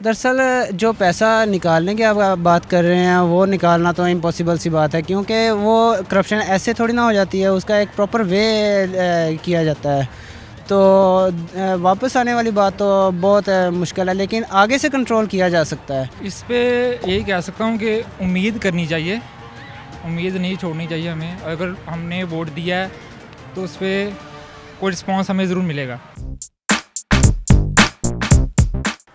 दरअसल जो पैसा निकालने की आप बात कर रहे हैं वो निकालना तो इम्पॉसिबल सी बात है, क्योंकि वो करप्शन ऐसे थोड़ी ना हो जाती है, उसका एक प्रॉपर वे किया जाता है। तो वापस आने वाली बात तो बहुत मुश्किल है, लेकिन आगे से कंट्रोल किया जा सकता है। इस पे यही कह सकता हूँ कि उम्मीद करनी चाहिए, उम्मीद नहीं छोड़नी चाहिए हमें। अगर हमने वोट दिया है तो उस पर कोई रिस्पॉन्स हमें ज़रूर मिलेगा।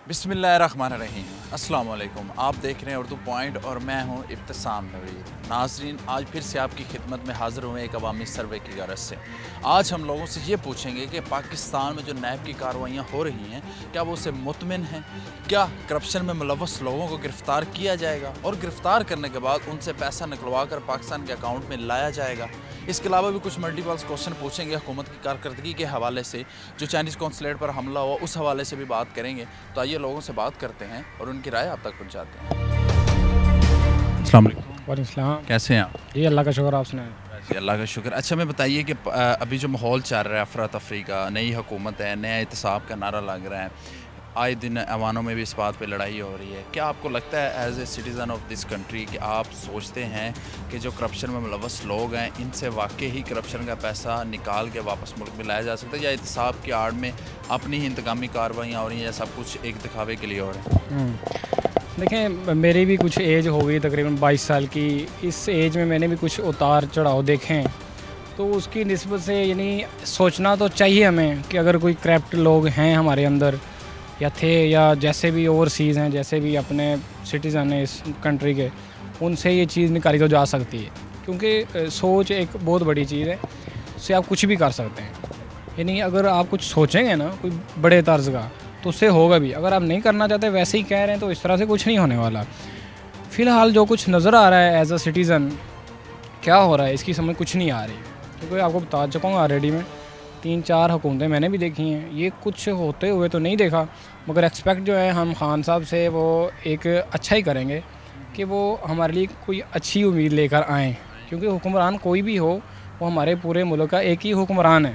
बिस्मिल्लाहिर्रहमानिर्रहीम, अस्सलाम वालेकुम। आप देख रहे हैं उर्दू पॉइंट और मैं हूं इब्तिसाम नवीर। नाज़रीन, आज फिर से आपकी खिदमत में हाज़िर हुए एक अवामी सर्वे की गरज से। आज हम लोगों से ये पूछेंगे कि पाकिस्तान में जो नैब की कार्रवाइयाँ हो रही हैं, क्या वो उससे मुतमिन हैं? क्या करप्शन में मुलव्वस लोगों को गिरफ़्तार किया जाएगा और गिरफ़्तार करने के बाद उनसे पैसा निकलवा कर पाकिस्तान के अकाउंट में लाया जाएगा? इसके अलावा भी कुछ मल्टीपल क्वेश्चन पूछेंगे हुकूमत की कारकर्दगी के हवाले से, जो चाइनीज़ कौंसलेट पर हमला हुआ उस हवाले से भी बात करेंगे। तो आइए लोगों से बात करते हैं और उनकी राय आप तक पहुँचाते हैं। अस्सलाम वालेकुम, कैसे हैं आप? जी अल्लाह का शुक्र, आप सुनाएं। जी अल्लाह का शुक्र। अच्छा, मैं बताइए कि अभी जो माहौल चल रहा है अफरा तफरी का, नई हुकूमत है, नया इत्तेसाब का नारा लग रहा है, आए दिन ऐवानों में भी इस बात पे लड़ाई हो रही है, क्या आपको लगता है as a citizen of this country कि आप सोचते हैं कि जो करप्शन में मुलव्वस लोग हैं इनसे वाकई ही करप्शन का पैसा निकाल के वापस मुल्क में लाया जा सकता है, या इत्तेसाब की आड़ में अपनी ही इंतकामी कार्रवाइयाँ हो रही हैं, या सब कुछ एक दिखावे के लिए हो रहा है? देखें, मेरी भी कुछ एज हो गई, तकरीबन 22 साल की। इस एज में मैंने भी कुछ उतार चढ़ाव देखे हैं, तो उसकी निस्बत से यानी सोचना तो चाहिए हमें कि अगर कोई करप्ट लोग हैं हमारे अंदर या थे, या जैसे भी ओवरसीज़ हैं, जैसे भी अपने सिटीज़न हैं इस कंट्री के, उनसे ये चीज़ निकाली तो जा सकती है। क्योंकि सोच एक बहुत बड़ी चीज़ है, उससे आप कुछ भी कर सकते हैं। यानी अगर आप कुछ सोचेंगे ना कोई बड़े तर्ज का, तो उससे होगा भी। अगर आप नहीं करना चाहते, वैसे ही कह रहे हैं, तो इस तरह से कुछ नहीं होने वाला। फ़िलहाल जो कुछ नज़र आ रहा है एज अ सिटीज़न क्या हो रहा है, इसकी समझ कुछ नहीं आ रही। क्योंकि आपको बता चुका हूँ ऑलरेडी में 3-4 हुकूमतें मैंने भी देखी हैं, ये कुछ होते हुए तो नहीं देखा, मगर एक्सपेक्ट जो है हम खान साहब से वो एक अच्छा ही करेंगे कि वो हमारे लिए कोई अच्छी उम्मीद लेकर आएँ। क्योंकि हुक्मरान कोई भी हो, वो हमारे पूरे मुल्क का एक ही हुक्मरान है।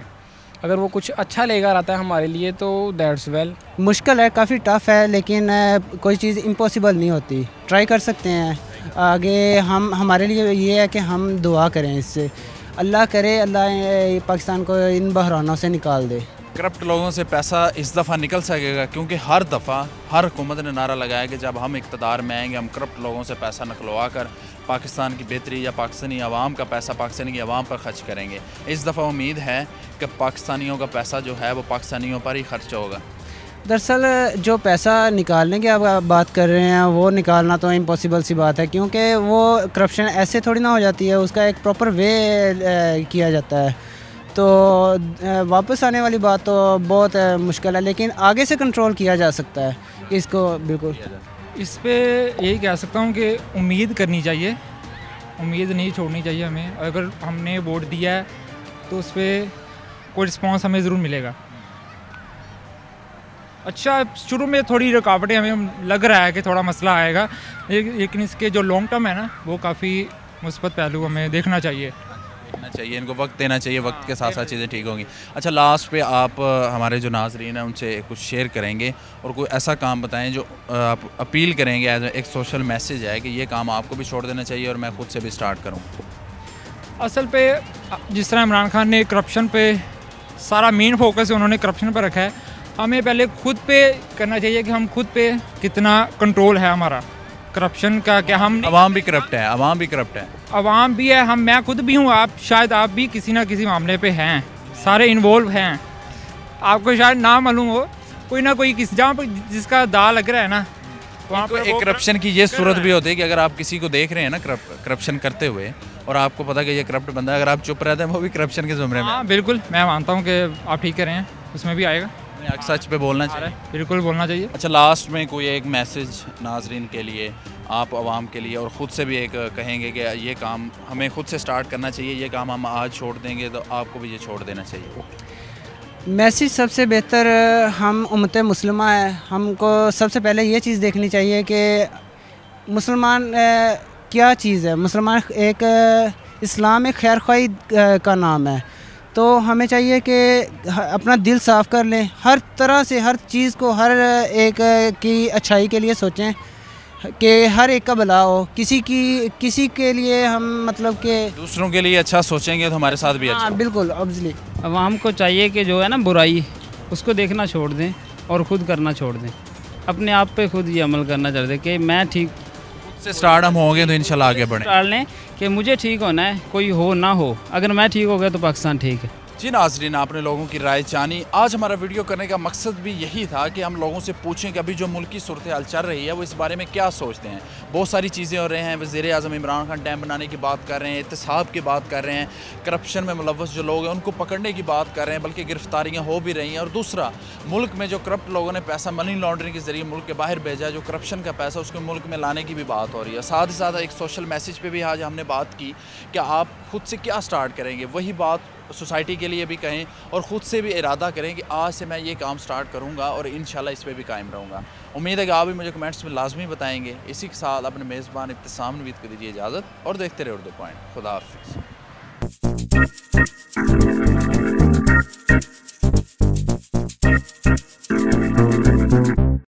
अगर वो कुछ अच्छा लेकर आता है हमारे लिए तो दैट्स वेल। मुश्किल है, काफ़ी टफ़ है, लेकिन कोई चीज़ इम्पॉसिबल नहीं होती। ट्राई कर सकते हैं आगे। हम हमारे लिए ये है कि हम दुआ करें, इससे अल्लाह करे अल्लाह पाकिस्तान को इन बहरानों से निकाल दे। करप्ट लोगों से पैसा इस दफ़ा निकल सकेगा, क्योंकि हर दफ़ा हर हुकूमत ने नारा लगाया कि जब हम इक़्तिदार में आएंगे हम करप्ट लोगों से पैसा निकलवा कर पाकिस्तान की बेहतरी या पाकिस्तानी अवाम का पैसा पाकिस्तानी की अवाम पर खर्च करेंगे। इस दफ़ा उम्मीद है कि पाकिस्तानियों का पैसा जो है वो पाकिस्तानियों पर ही खर्च होगा। दरअसल जो पैसा निकालने की आप बात कर रहे हैं वो निकालना तो इम्पॉसिबल सी बात है, क्योंकि वो करप्शन ऐसे थोड़ी ना हो जाती है, उसका एक प्रॉपर वे किया जाता है। तो वापस आने वाली बात तो बहुत मुश्किल है, लेकिन आगे से कंट्रोल किया जा सकता है इसको। बिल्कुल इस पे यही कह सकता हूँ कि उम्मीद करनी चाहिए, उम्मीद नहीं छोड़नी चाहिए हमें। अगर हमने वोट दिया है तो उस पर कोई रिस्पॉन्स हमें ज़रूर मिलेगा। अच्छा, शुरू में थोड़ी रुकावटें हमें लग रहा है कि थोड़ा मसला आएगा, लेकिन इसके जो लॉन्ग टर्म है ना, वो काफ़ी मुस्बत पहलू हमें देखना चाहिए। इनको वक्त देना चाहिए, वक्त के साथ साथ चीज़ें ठीक होंगी। अच्छा, लास्ट पे आप हमारे जो नाजरीन हैं उनसे कुछ शेयर करेंगे और कोई ऐसा काम बताएं जो आप अपील करेंगे, एज एक सोशल मैसेज है कि ये काम आपको भी छोड़ देना चाहिए और मैं ख़ुद से भी स्टार्ट करूँ। असल पे जिस तरह इमरान खान ने करप्शन पे सारा मेन फोकस उन्होंने करप्शन पर रखा है, हमें पहले खुद पे करना चाहिए कि हम खुद पे कितना कंट्रोल है हमारा करप्शन का। क्या हम अवाम भी करप्ट है, अवाम भी करप्ट है, अवाम भी है, हम मैं खुद भी हूँ, आप शायद आप भी किसी ना किसी मामले पे हैं, सारे इन्वॉल्व हैं। आपको शायद ना मालूम हो, कोई ना कोई किस जहाँ पर जिसका दाग लग रहा है ना, वहाँ पर एक करप्शन की ये सूरत भी होती है कि अगर आप किसी को देख रहे हैं ना करप्शन करते हुए और आपको पता कि ये करप्ट बंदा है, अगर आप चुप रहते हैं वो भी करप्शन के ज़ुमरे में। हाँ बिल्कुल, मैं मानता हूँ कि आप ठीक कह रहे हैं, उसमें भी आएगा। सच पे बोलना चाहिए, बिल्कुल बोलना चाहिए। अच्छा, लास्ट में कोई एक मैसेज नाजरीन के लिए, आप आवाम के लिए, और ख़ुद से भी एक कहेंगे कि ये काम हमें खुद से स्टार्ट करना चाहिए, ये काम हम आज छोड़ देंगे तो आपको भी ये छोड़ देना चाहिए। मैसेज सबसे बेहतर, हम उम्मत मुस्लिमा है, हमको सबसे पहले ये चीज़ देखनी चाहिए कि मुसलमान क्या चीज़ है। मुसलमान एक इस्लाम एक खैर ख्वाही का नाम है। तो हमें चाहिए कि अपना दिल साफ़ कर लें, हर तरह से हर चीज़ को हर एक की अच्छाई के लिए सोचें कि हर एक का भला हो, किसी के लिए हम मतलब कि दूसरों के लिए अच्छा सोचेंगे तो हमारे साथ भी अच्छा हाँ बिल्कुल ऑब्वियसली। आवाम को चाहिए कि जो है ना बुराई, उसको देखना छोड़ दें और ख़ुद करना छोड़ दें, अपने आप पे खुद ये अमल करना चाहिए कि मैं ठीक से स्टार्ट हम होंगे तो इंशाल्लाह आगे बढ़ें। डाल लें कि मुझे ठीक होना है, कोई हो ना हो, अगर मैं ठीक हो गया तो पाकिस्तान ठीक है। जी नाज़रीन, आपने लोगों की राय जानी। आज हमारा वीडियो करने का मकसद भी यही था कि हम लोगों से पूछें कि अभी जो मुल्क की सूरत हाल चल रही है वो इस बारे में क्या सोचते हैं। बहुत सारी चीज़ें हो रहे हैं, वज़ीर आज़म इमरान खान डैम बनाने की बात कर रहे हैं, एहतसाब की बात कर रहे हैं, करप्शन में मुलव्वस जो लोग हैं उनको पकड़ने की बात कर रहे हैं, बल्कि गिरफ्तारियाँ हो भी रही हैं। और दूसरा, मुल्क में जो करप्ट लोगों ने पैसा मनी लॉन्ड्रिंग के ज़रिए मुल्क के बाहर भेजा है, जो करप्शन का पैसा उसको मुल्क में लाने की भी बात हो रही है। साथ ही साथ एक सोशल मैसेज पर भी आज हमने बात की कि आप खुद से क्या स्टार्ट करेंगे, वही बात सोसाइटी के लिए भी कहें और ख़ुद से भी इरादा करें कि आज से मैं ये काम स्टार्ट करूँगा और इंशाल्लाह इस पर भी कायम रहूँगा। उम्मीद है कि आप भी मुझे कमेंट्स में लाजमी बताएंगे। इसी के साथ अपने मेज़बान इब्तिसाम नवीद को दीजिए इजाज़त और देखते रहे उर्दू पॉइंट। खुदा हाफिज़।